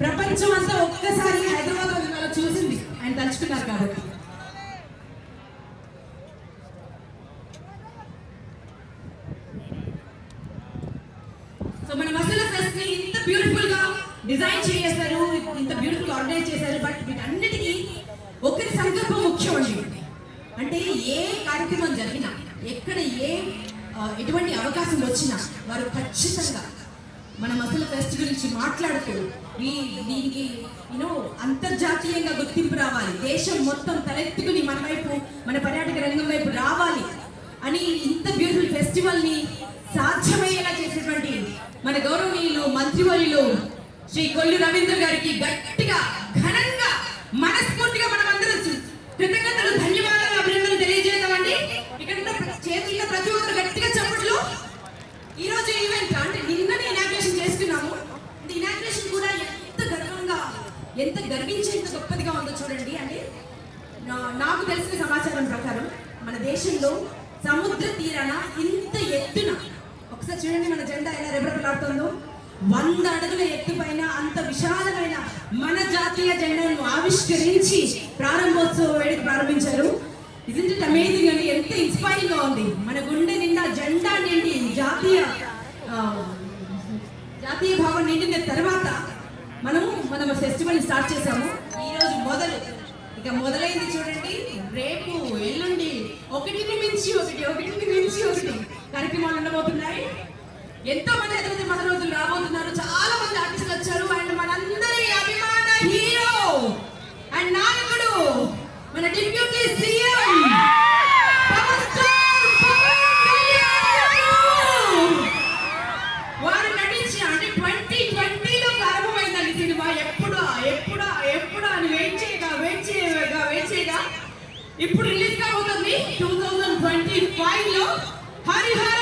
ప్రపంచం అంతా ఒక్కసారి హైదరాబాద్ చూసింది ఆయన తలుచుకున్నారు కాబట్టి. సో మన మసాలా ఫెస్ట్ ని ఇంత బ్యూటిఫుల్ గా డిజైన్ చేశారు, ఇంత బ్యూటిఫుల్ ఆర్గనైజ్ చేశారు. బట్ వీటన్నిటికీ ఒకరి సంకల్పం ముఖ్యం అండి. అంటే ఏ కార్యక్రమం జరిగినా, ఎక్కడ ఎటువంటి అవకాశం వచ్చినా వారు ఖచ్చితంగా మన మసాలా ఫెస్ట్ గురించి మాట్లాడుతూ దీనికి అంతర్జాతీయంగా గుర్తింపు రావాలి, దేశం మొత్తం తలెత్తుకుని మన వైపు, మన పర్యాటక రంగం వైపు రావాలి అని ఇంత బ్యూటిఫుల్ ఫెస్టివల్ ని సాధ్యమయ్యేలా చేసేటువంటి మన గౌరవనీయులు మంత్రివర్యులు శ్రీ కొల్లు రవీంద్ర గారికి గట్టిగా ఘనంగా మనస్ఫూర్తిగా మనం అందరం కృతజ్ఞతలు, ధన్యవాదాలు, అభినందనలు తెలియజేద్దామండి. ఇక్కడ చేతుల్లో ప్రతి ఒక్కరు గట్టిగా చప్పట్లు. ఈ రోజు ఈవెంట్ అంటే నిన్ననే ఇనాగ్రేషన్ చేసుకున్నాము. ఇనాగ్రేషన్ కూడా ఎంత గర్వించేంత గొప్పదిగా ఉందో చూడండి. అంటే నాకు తెలిసిన సమాచారం ప్రకారం మన దేశంలో సముద్ర తీరాన ఇంత ఎత్తున, ఒకసారి చూడండి మన జెండా ఎలా రెపరెపలాడుతుందో, 100 అడుగుల ఎత్తు పైన అంత విశాలమైన మన జాతీయ జెండాను ఆవిష్కరించి ప్రారంభోత్సవ వేడుక ప్రారంభించారు. ఇజంట్ ఇట్ అమేజింగ్ అండి, ఎంత ఇన్స్పైరింగ్ గా ఉంది. మన గుండె నిండా జెండా నిండి జాతీయ భావం నిండిన తర్వాత మనం ఫెస్టివల్ స్టార్ట్ చేసాము. ఈ రోజు మొదలైంది చూడండి. రేపు ఎల్లుండి ఒకటిని మించి ఒకటి కార్యక్రమాలు ఉండబోతున్నాయి. ఎంతో మంది అతిథి మహారోజులు రాబోతున్నారు. చాలా మంది ఆర్టిస్టులు వచ్చారు. అండ్ మనందరి అభిమాన హీరో అండ్ నాయకుడు మన డిప్యూటీ సీఎం వారు నటించి అంటే 2020లో ప్రారంభమైందండి సినిమా. ఎప్పుడా అని వెయిట్ చేయగా ఇప్పుడు రిలీజ్ కాబోతుంది 2025లో. హరిహర